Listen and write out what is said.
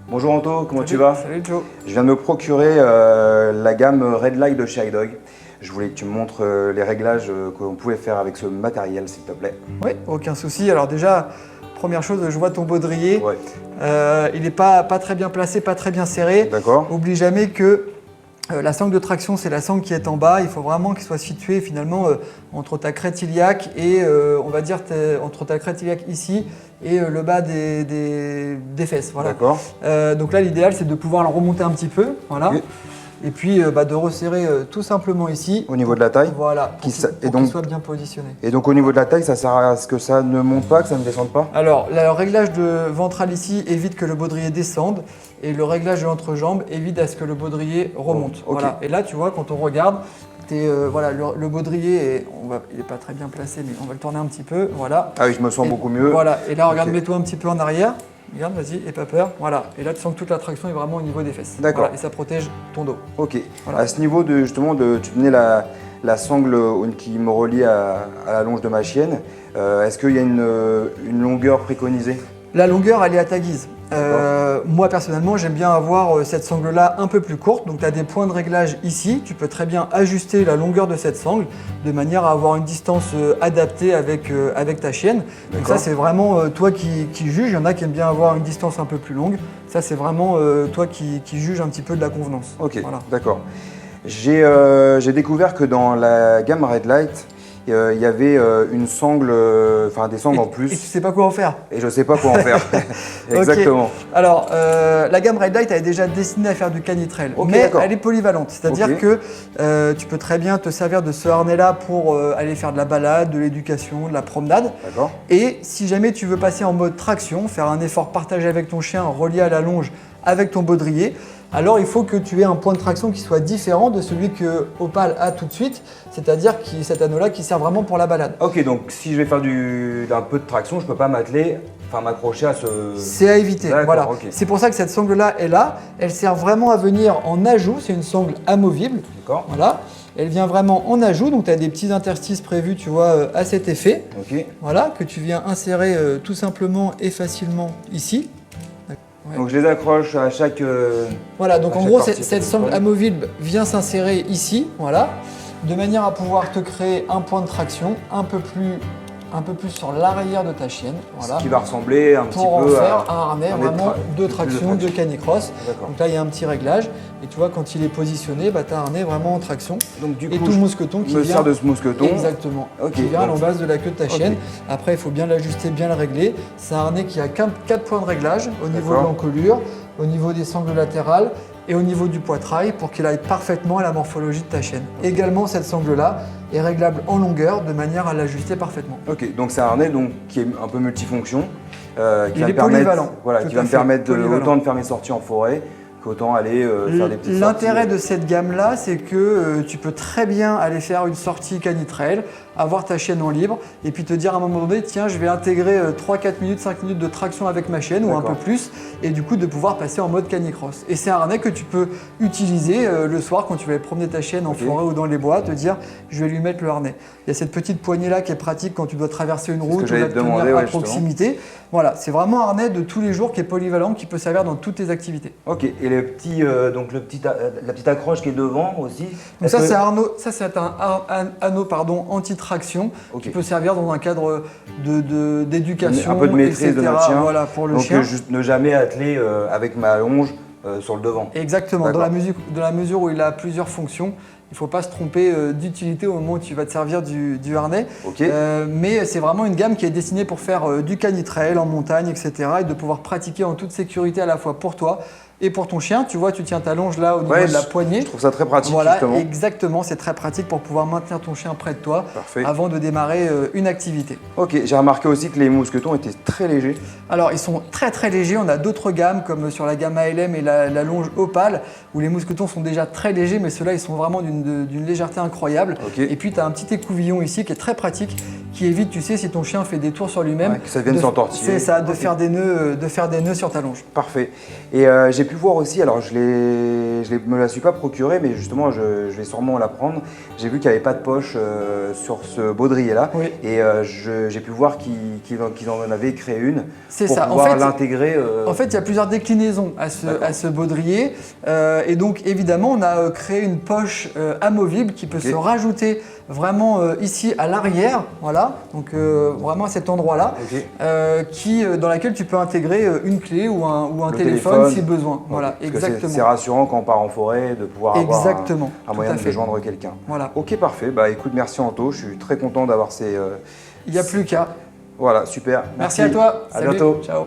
Bonjour Anto, comment Salut, tu vas? Salut Joe. Je viens de me procurer la gamme Red Light de chez iDog. Je voulais que tu me montres les réglages qu'on pouvait faire avec ce matériel, s'il te plaît. Oui, aucun souci. Alors déjà, première chose, je vois ton baudrier. Ouais. Il n'est pas très bien placé, pas très bien serré. D'accord. Oublie jamais que la sangle de traction, c'est la sangle qui est en bas. Il faut vraiment qu'il soit situé finalement entre ta crête iliaque et on va dire entre ta crête iliaque ici et le bas des fesses. Voilà. D'accord. Donc là, l'idéal, c'est de pouvoir le remonter un petit peu. Voilà. Ok. Et puis de resserrer tout simplement ici. Au niveau de la taille. Voilà, pour qu'il soit bien positionné. Et donc au niveau de la taille, ça sert à ce que ça ne monte pas, que ça ne descende pas? Alors, le réglage de ventral ici évite que le baudrier descende et le réglage de l'entrejambe évite à ce que le baudrier remonte. Oh, ok. Voilà. Et là, tu vois, quand on regarde, voilà, le baudrier, il n'est pas très bien placé, mais on va le tourner un petit peu. Voilà. Ah oui, je me sens beaucoup mieux. Voilà. Et là, regarde, Ok. mets-toi un petit peu en arrière. Regarde, vas-y, n'aie pas peur. Voilà. Et là, tu sens que toute la traction est vraiment au niveau des fesses. D'accord. Voilà. Et ça protège ton dos. Ok. Voilà. À ce niveau de justement, tu tenais la sangle qui me relie à la longe de ma chienne. Est-ce qu'il y a une longueur préconisée? La longueur, elle est à ta guise. Moi, personnellement, j'aime bien avoir cette sangle-là un peu plus courte. Donc, tu as des points de réglage ici. Tu peux très bien ajuster la longueur de cette sangle de manière à avoir une distance adaptée avec ta chienne. Donc ça, c'est vraiment toi qui juges. Il y en a qui aiment bien avoir une distance un peu plus longue. Ça, c'est vraiment toi qui juges un petit peu de la convenance. Ok, Voilà. d'accord. J'ai découvert que dans la gamme Red Light, il y avait une sangle, enfin des sangles en Et plus, tu sais pas quoi en faire. et je sais pas quoi en faire. Exactement. Ok. Alors, la gamme Red Light, elle est déjà destinée à faire du canitrel, Ok, mais d'accord. elle est polyvalente. C'est-à-dire Ok. que tu peux très bien te servir de ce harnais-là pour aller faire de la balade, de l'éducation, de la promenade. D'accord. Et si jamais tu veux passer en mode traction, faire un effort partagé avec ton chien, relié à la longe avec ton baudrier, alors il faut que tu aies un point de traction qui soit différent de celui que Opal a tout de suite, c'est-à-dire cet anneau-là qui sert vraiment pour la balade. Ok, donc si je vais faire d'un peu de traction, je peux pas m'accrocher à ce. C'est à éviter. D'accord, Voilà. ok. C'est pour ça que cette sangle-là est là. Elle sert vraiment à venir en ajout. C'est une sangle amovible. D'accord. Voilà. Elle vient vraiment en ajout. Donc tu as des petits interstices prévus, tu vois, à cet effet. Ok. Voilà, que tu viens insérer tout simplement et facilement ici. Ouais. Donc je les accroche à chaque. Voilà, donc à en chaque gros, partie, cette c'est sangle bon. amovible vient s'insérer ici, voilà, de manière à pouvoir te créer un point de traction un peu plus sur l'arrière de ta chienne, voilà, Ce qui va ressembler un petit pour en peu faire à. un harnais un vraiment de de traction, de canicross. D'accord. Donc là, il y a un petit réglage, et tu vois, quand il est positionné, tu as un harnais vraiment en traction. Donc du Et coup, tout le je mousqueton qui me vient. sers de ce mousqueton. Exactement. Ok, Qui vient à donc- l'embase de la queue de ta Ok. chienne. Après, il faut bien l'ajuster, bien le régler. C'est un harnais qui a 4 points de réglage au niveau de D'accord. l'encolure, au niveau des sangles latérales et au niveau du poitrail pour qu'il aille parfaitement à la morphologie de ta chienne. Également, cette sangle-là est réglable en longueur de manière à l'ajuster parfaitement. Ok, donc c'est un harnais qui est un peu multifonction, qui Il va est me permettre, polyvalent, voilà, tout qui va à me fait, permettre polyvalent. autant de faire mes sorties en forêt qu'autant aller faire des petites sorties. L'intérêt de cette gamme-là, c'est que tu peux très bien aller faire une sortie canitrail, avoir ta chienne en libre et puis te dire à un moment donné, tiens, je vais intégrer 3-4 minutes, 5 minutes de traction avec ma chienne ou un peu D'accord. plus et du coup de pouvoir passer en mode canicross. Et c'est un harnais que tu peux utiliser le soir quand tu vas aller promener ta chienne en Ok. forêt ou dans les bois, te dire, je vais lui mettre le harnais. Il y a cette petite poignée-là qui est pratique quand tu dois traverser une ce route que ou j'allais la te tenir demander, à ouais, justement. proximité. Voilà, c'est vraiment un harnais de tous les jours qui est polyvalent, qui peut servir dans toutes tes activités. Ok, et la petite accroche qui est devant aussi. Donc Est-ce ça, c'est un anneau anti-traction Ok. qui peut servir dans un cadre d'éducation, Un peu de maîtrise de etc. notre chien. Voilà, pour le Donc chien. juste ne jamais atteler avec ma longe sur le devant. Exactement, dans D'accord. la mesure où il a plusieurs fonctions, il ne faut pas se tromper d'utilité au moment où tu vas te servir du harnais. Ok. Mais c'est vraiment une gamme qui est destinée pour faire du canitrail en montagne, etc. et de pouvoir pratiquer en toute sécurité à la fois pour toi et pour ton chien. Tu vois, tu tiens ta longe là au niveau Ouais, de la poignée. Je trouve ça très pratique Voilà, justement. exactement, c'est très pratique pour pouvoir maintenir ton chien près de toi Parfait. avant de démarrer une activité. Ok, j'ai remarqué aussi que les mousquetons étaient très légers. Alors ils sont très très légers, on a d'autres gammes comme sur la gamme ALM et la longe Opal où les mousquetons sont déjà très légers mais ceux-là ils sont vraiment d'une légèreté incroyable. Ok. Et puis tu as un petit écouvillon ici qui est très pratique qui évite, tu sais, si ton chien fait des tours sur lui-même, Ouais, que ça vienne s'entortiller. C'est ça, de Ok. faire des nœuds sur ta longe. Parfait. Et j'ai pu voir aussi, alors me la suis pas procurée, mais justement je vais sûrement la prendre. J'ai vu qu'il n'y avait pas de poche sur ce baudrier-là. Oui. Et j'ai pu voir qu'ils en avaient créé une C'est pour ça. pouvoir l'intégrer. En fait, il y a plusieurs déclinaisons à ce baudrier. Et donc, évidemment, on a créé une poche amovible qui peut se rajouter vraiment ici à l'arrière. Voilà. Donc, vraiment à cet endroit-là. Ok. Dans laquelle tu peux intégrer une clé ou un Le téléphone si besoin. Voilà, Parce que exactement. c'est rassurant quand on part en forêt de pouvoir avoir Exactement, un tout moyen à de fait. joindre quelqu'un. Voilà. Ok, parfait. Bah écoute, merci Anto. Je suis très content d'avoir ces. Il n'y a plus qu'à. Voilà, super. Merci à toi. À Salut. bientôt. Ciao.